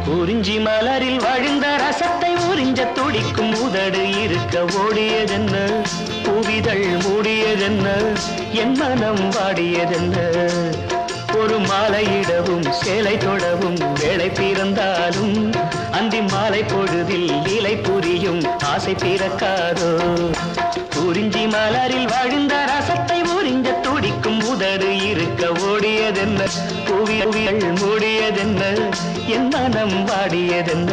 குறிஞ்சி மலரில் வழிந்த ரசத்தை உறிஞ்ச துடிக்கும் உதடு இருக்க ஓடியதென்ன, பூவிதழ் மூடியதென்ன, என் மனம் வாடியதென்ன. ஒரு மாலையிடவும் சேலை தொடவும் வேளை பிறந்தாலும் அந்தி மாலை பொழுதில் லீலை புரியும் ஆசை பிறக்காதோ. குறிஞ்சி மலரில் வழிந்த ரசத்தை உறிஞ்ச துடிக்கும் உதடு இருக்க ஓடியதென்ன, பூவிதழ் மூடியதென்ன, என் மனம் வாடியதென்ன.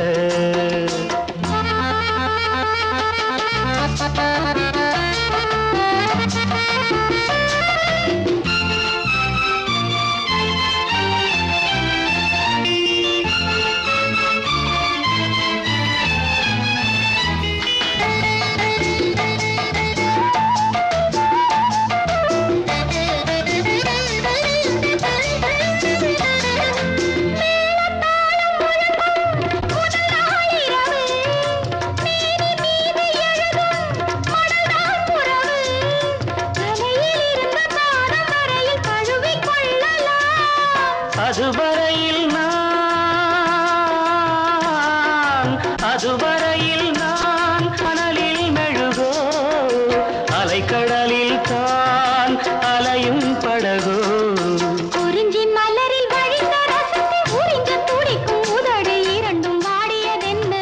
அதுவரையில் நான் கனலில் மெழுகோ, அலைக்கடலில் தான் அலையும் படகோ. குறிஞ்சி மலரில் வழிந்த ரசத்தை உறிஞ்ச துடிக்கும் உதடு இரண்டும் வாடியதென்ன,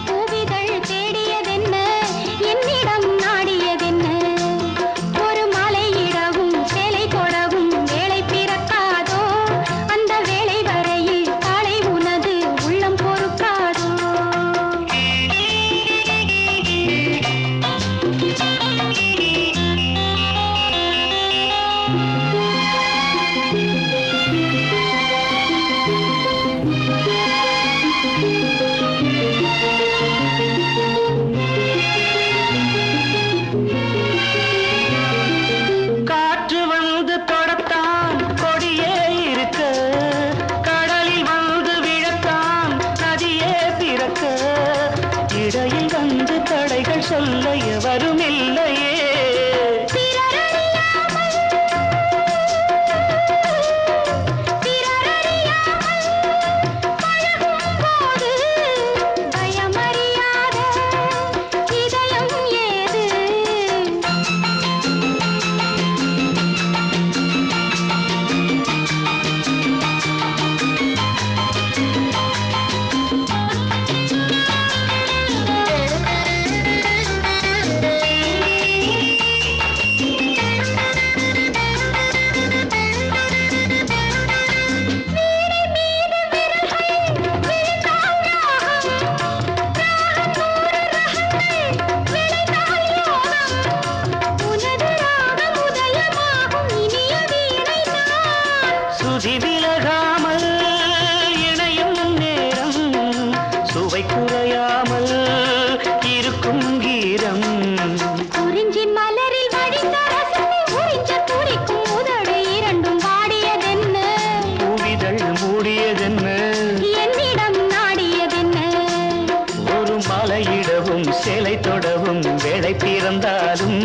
பூவிதழ் தேடியதென்ன, என்னிடம் நாடியதென்ன. ஒரு மலையிடவும் சேலை கொடவும் வேளை பிறக்காதோ, அந்த வேளை வரையில் காலை உனது உள்ளம் பொறுக்காதோ. காற்று வந்து தொடத்தான் கொடியே இருக்க, கடலில் வந்து விழத்தான் நதியே பிறக்க, இடையில் வந்து தடைகள் சொல்ல எவரும் இல்லையே. சுதி விலகாமல் இணையும் நேரம், சுவை குறையாமல் இருக்கும் கீரம். குறிஞ்சி மலரில் வழிந்த ரசத்தை உறிஞ்ச துடிக்கும் உதடு இரண்டும் வாடியதென்ன, பூவிதழ் மூடியதென்ன, என்னிடம் நாடியதென்ன. ஒரு மலையிடவும் சேலை தொடவும் வேளை பிறந்தாலும்